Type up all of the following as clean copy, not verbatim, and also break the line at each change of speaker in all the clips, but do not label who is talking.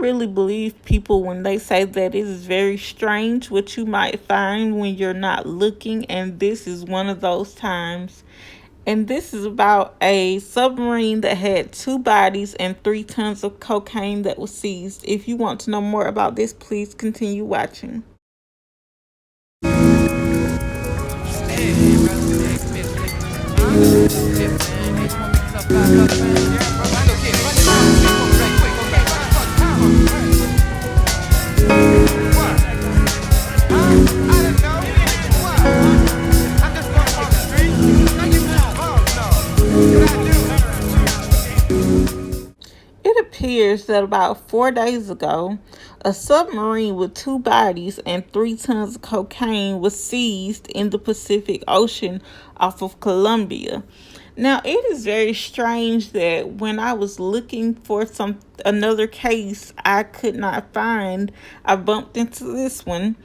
really believe people when they say that it is very strange what you might find when you're not looking, and this is one of those times. And this is about a submarine that had 2 bodies and 3 tons of cocaine that was seized. If you want to know more about this, please continue watching. It appears that about 4 days ago, a submarine with 2 bodies and 3 tons of cocaine was seized in the Pacific Ocean off of Colombia. Now, it is very strange that when I was looking for another case I could not find, I bumped into this one.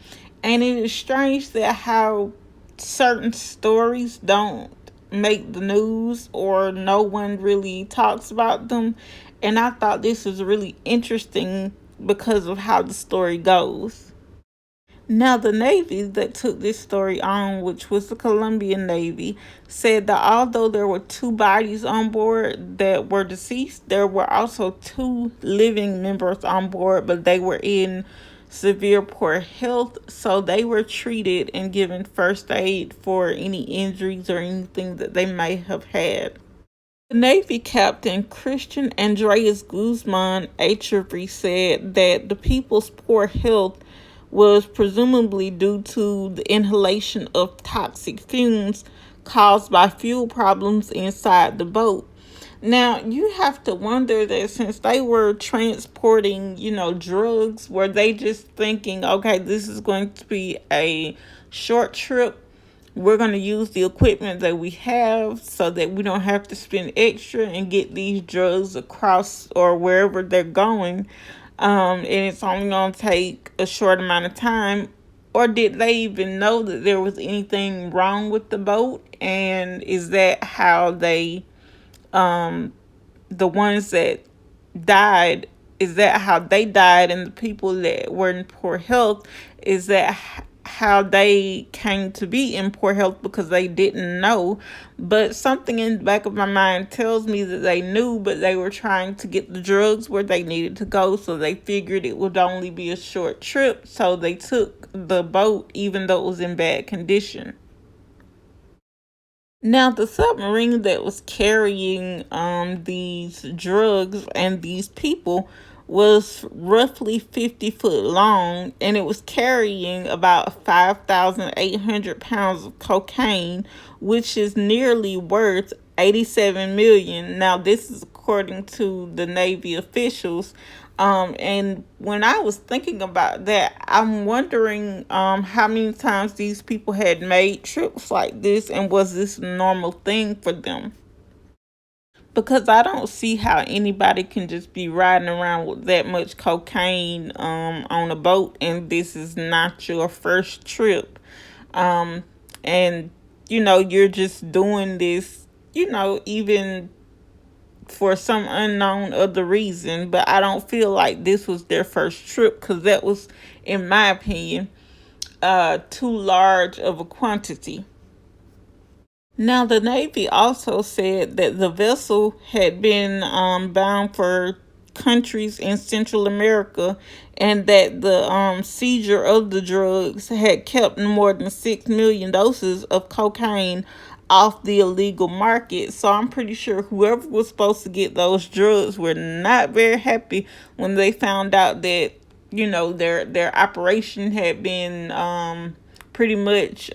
And it is strange that how certain stories don't make the news or no one really talks about them. And I thought this was really interesting because of how the story goes. Now, the Navy that took this story on, which was the Colombian Navy, said that although there were 2 bodies on board that were deceased, there were also 2 living members on board, but they were in severe poor health, so they were treated and given first aid for any injuries or anything that they may have had. The Navy Captain Christian Andreas Guzman Echeverry said that the people's poor health was presumably due to the inhalation of toxic fumes caused by fuel problems inside the boat. Now, you have to wonder that since they were transporting, drugs, were they just thinking, okay, this is going to be a short trip. We're going to use the equipment that we have so that we don't have to spend extra and get these drugs across or wherever they're going. And it's only going to take a short amount of time. Or did they even know that there was anything wrong with the boat? And is that how the ones that died, is that how they died? And the people that were in poor health, is that how they came to be in poor health because they didn't know? But something in the back of my mind tells me that they knew, but they were trying to get the drugs where they needed to go, so they figured it would only be a short trip, so they took the boat even though it was in bad condition. Now, the submarine that was carrying these drugs and these people was roughly 50 foot long, and it was carrying about 5,800 pounds of cocaine, which is nearly worth 87 million. Now, this is according to the Navy officials. And when I was thinking about that, I'm wondering how many times these people had made trips like this, and was this a normal thing for them? Because I don't see how anybody can just be riding around with that much cocaine on a boat, and this is not your first trip. And you're just doing this, even for some unknown other reason. But I don't feel like this was their first trip, because that was, in my opinion, too large of a quantity. Now, the Navy also said that the vessel had been bound for countries in Central America, and that the seizure of the drugs had kept more than 6 million doses of cocaine off the illegal market. So I'm pretty sure whoever was supposed to get those drugs were not very happy when they found out that their operation had been pretty much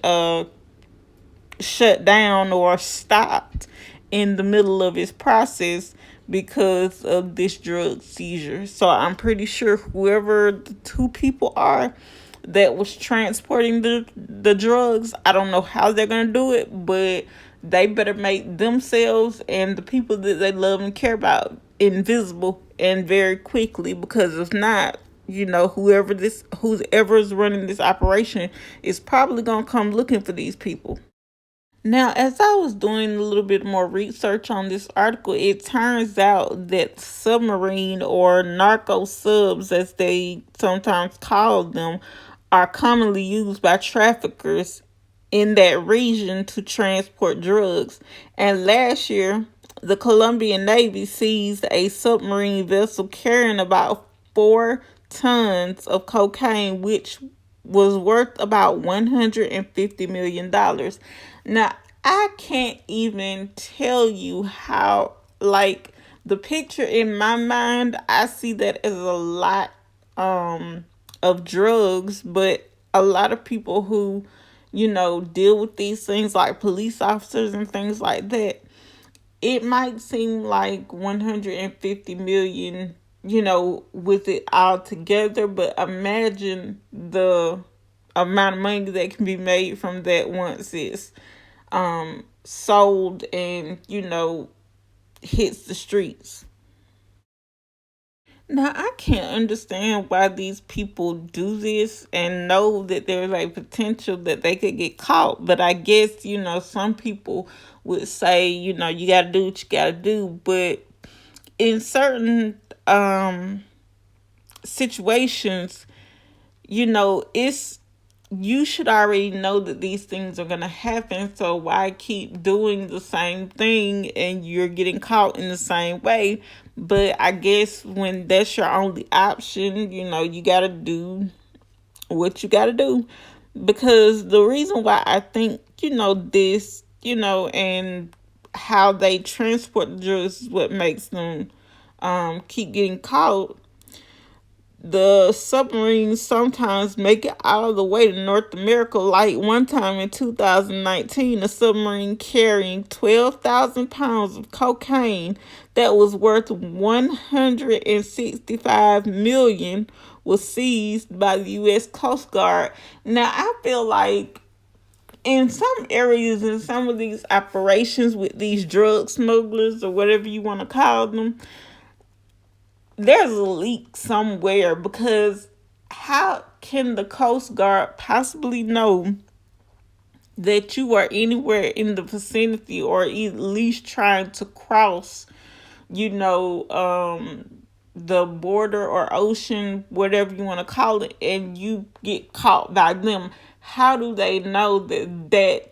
shut down or stopped in the middle of its process because of this drug seizure. So I'm pretty sure whoever the 2 people are that was transporting the drugs, I don't know how they're going to do it, but they better make themselves and the people that they love and care about invisible, and very quickly, because if not, whoever is running this operation is probably going to come looking for these people. Now, as I was doing a little bit more research on this article, it turns out that submarine or narco subs, as they sometimes call them, are commonly used by traffickers in that region to transport drugs. And last year, the Colombian Navy seized a submarine vessel carrying about 4 tons of cocaine, which was worth about $150 million. Now, I can't even tell you how, like, the picture in my mind, I see that as a lot of drugs, but a lot of people who, deal with these things like police officers and things like that, it might seem like 150 million, with it all together, but imagine the amount of money that can be made from that once it's sold and, hits the streets. Now, I can't understand why these people do this and know that there's a potential that they could get caught. But I guess, some people would say, you got to do what you got to do. But in certain situations, it's you should already know that these things are going to happen. So why keep doing the same thing and you're getting caught in the same way? But I guess when that's your only option, you got to do what you got to do. Because the reason why I think, this, and how they transport the drugs is what makes them keep getting caught. The submarines sometimes make it out of the way to North America. Like one time in 2019, a submarine carrying 12,000 pounds of cocaine that was worth 165 million was seized by the U.S. Coast Guard. Now, I feel like in some areas, in some of these operations with these drug smugglers or whatever you want to call them, there's a leak somewhere, because how can the Coast Guard possibly know that you are anywhere in the vicinity or at least trying to cross, the border or ocean, whatever you want to call it, and you get caught by them? How do they know that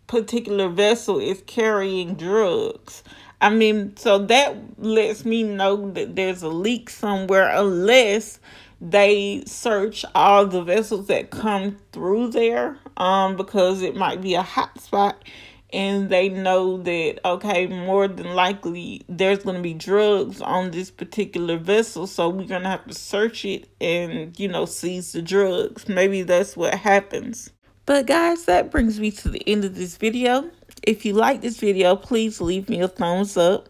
particular vessel is carrying drugs? I mean, so that lets me know that there's a leak somewhere, unless they search all the vessels that come through there, because it might be a hot spot and they know that, okay, more than likely there's going to be drugs on this particular vessel, so we're going to have to search it and, seize the drugs. Maybe that's what happens. But guys, that brings me to the end of this video. If you like this video, please leave me a thumbs up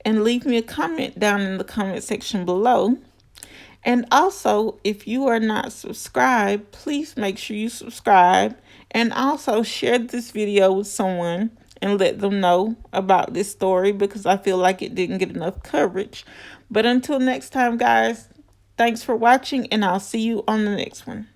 and leave me a comment down in the comment section below. And also, if you are not subscribed, please make sure you subscribe, and also share this video with someone and let them know about this story, because I feel like it didn't get enough coverage. But until next time, guys, thanks for watching, and I'll see you on the next one.